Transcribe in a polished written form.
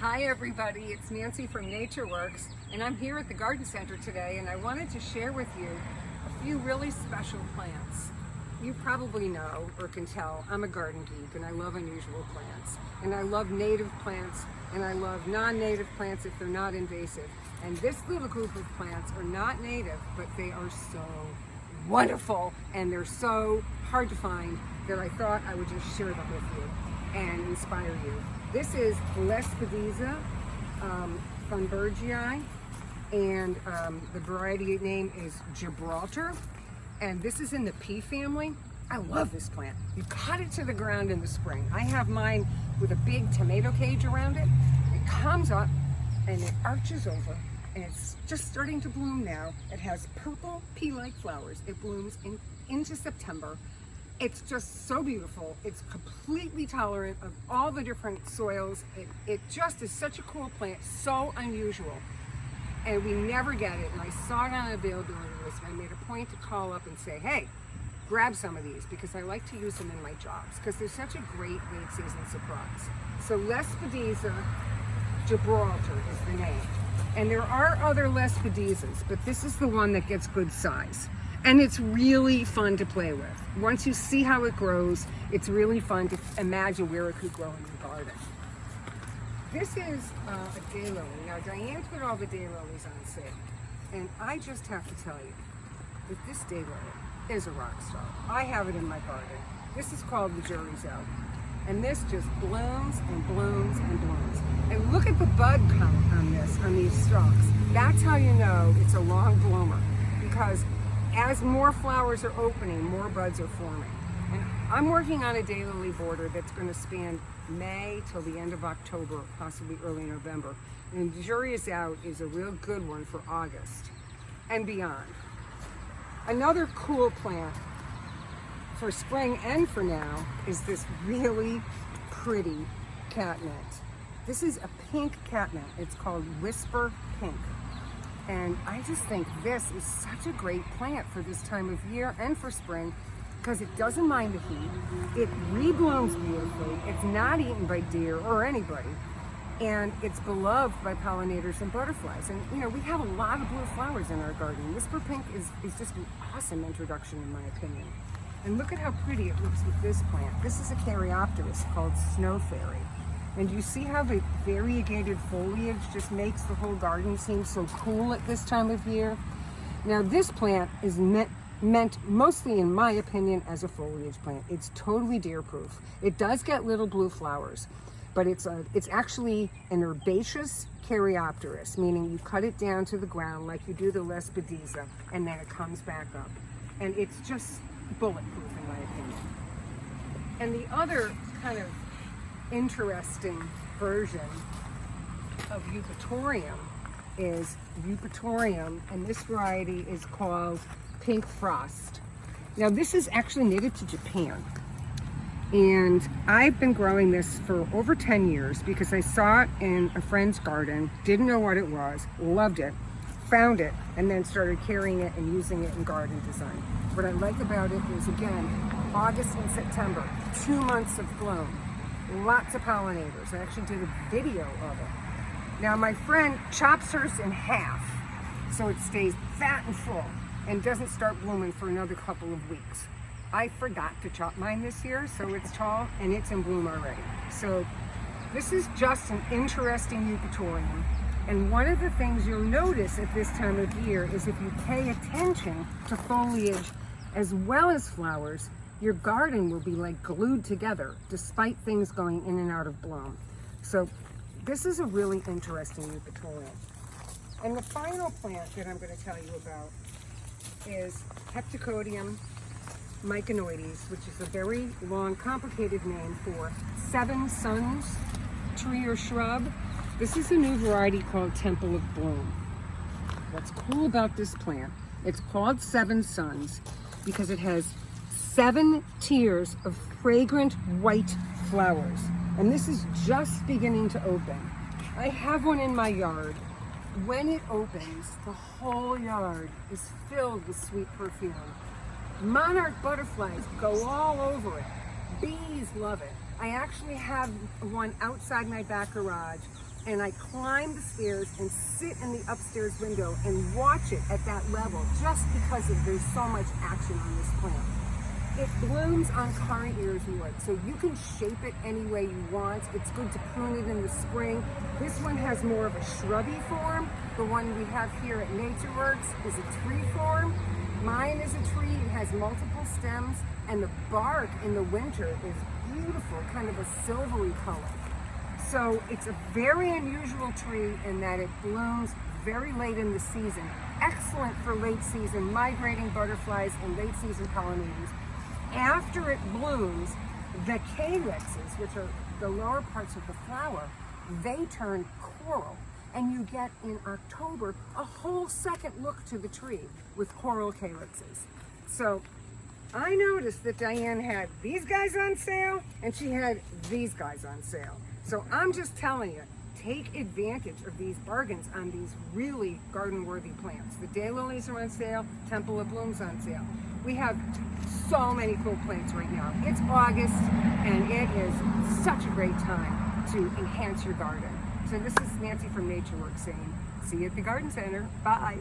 Hi everybody, it's Nancy from Natureworks, and I'm here at the Garden Center today, and I wanted to share with you a few really special plants. You probably know or can tell I'm a garden geek, and I love unusual plants. And I love native plants, and I love non-native plants if they're not invasive. And this little group of plants are not native, but they are so wonderful, and they're so hard to find that I thought I would just share them with you and inspire you. This is Lespedeza Thunbergii, and the variety name is Gibraltar, and this is in the pea family. I love this plant. You cut it to the ground in the spring. I have mine with a big tomato cage around it. It comes up and it arches over, and it's just starting to bloom now. It has purple pea-like flowers. It blooms into September. It's just so beautiful. It's completely tolerant of all the different soils. It just is such a cool plant, so unusual. And we never get it. And I saw it on the availability list, and I made a point to call up and say, hey, grab some of these, because I like to use them in my jobs, because they're such a great late season surprise. So Lespedeza Gibraltar is the name. And there are other Lespedezas, but this is the one that gets good size. And it's really fun to play with. Once you see how it grows, it's really fun to imagine where it could grow in your garden. This is a daylily. Now, Diane put all the daylilies on sale. And I just have to tell you that this daylily is a rock star. I have it in my garden. This is called the jury's out. And this just blooms and blooms and blooms. And look at the bud count on this, on these stalks. That's how you know it's a long bloomer, because as more flowers are opening, more buds are forming. And I'm working on a daylily border that's going to span May till the end of October, possibly early November. And the jury's out is a real good one for August and beyond. Another cool plant for spring and for now is this really pretty catnip. This is a pink catnip. It's called Whisper Pink. And I just think this is such a great plant for this time of year and for spring, because it doesn't mind the heat. It reblooms beautifully. It's not eaten by deer or anybody. And it's beloved by pollinators and butterflies. And you know, we have a lot of blue flowers in our garden. Whisper Pink is just an awesome introduction in my opinion. And look at how pretty it looks with this plant. This is a Caryopteris called Snow Fairy. And you see how the variegated foliage just makes the whole garden seem so cool at this time of year? Now this plant is meant mostly, in my opinion, as a foliage plant. It's totally deer-proof. It does get little blue flowers, but it's actually an herbaceous Caryopteris, meaning you cut it down to the ground like you do the Lespedeza, and then it comes back up. And it's just bulletproof, in my opinion. And the other kind of interesting version of Eupatorium is Eupatorium, and this variety is called Pink Frost. Now this is actually native to Japan, and I've been growing this for over 10 years because I saw it in a friend's garden, didn't know what it was, loved it, found it, and then started carrying it and using it in garden design. What I like about it is, again, August and September, 2 months of bloom. Lots of pollinators. I actually did a video of it. Now my friend chops hers in half so it stays fat and full and doesn't start blooming for another couple of weeks. I forgot to chop mine this year, so it's tall and it's in bloom already. So this is just an interesting Eupatorium. And one of the things you'll notice at this time of year is if you pay attention to foliage as well as flowers, your garden will be like glued together despite things going in and out of bloom. So this is a really interesting Eupatorium. And the final plant that I'm going to tell you about is Heptacodium myconoides, which is a very long, complicated name for seven suns tree or shrub. This is a new variety called Temple of Bloom. What's cool about this plant, it's called Seven Suns because it has 7 tiers of fragrant white flowers. And this is just beginning to open. I have one in my yard. When it opens, the whole yard is filled with sweet perfume. Monarch butterflies go all over it. Bees love it. I actually have one outside my back garage and I climb the stairs and sit in the upstairs window and watch it at that level, just because there's so much action on this plant. It blooms on current year's wood, so you can shape it any way you want. It's good to prune it in the spring. This one has more of a shrubby form. The one we have here at Natureworks is a tree form. Mine is a tree. It has multiple stems, and the bark in the winter is beautiful, kind of a silvery color. So it's a very unusual tree in that it blooms very late in the season. Excellent for late season migrating butterflies and late season pollinators. After it blooms, the calyxes, which are the lower parts of the flower, they turn coral. And you get in October a whole second look to the tree with coral calyxes. So I noticed that Diane had these guys on sale and she had these guys on sale. So I'm just telling you, take advantage of these bargains on these really garden-worthy plants. The daylilies are on sale, Temple of Bloom's on sale. We have so many cool plants right now. It's August and it is such a great time to enhance your garden. So this is Nancy from Natureworks saying, see you at the garden center. Bye.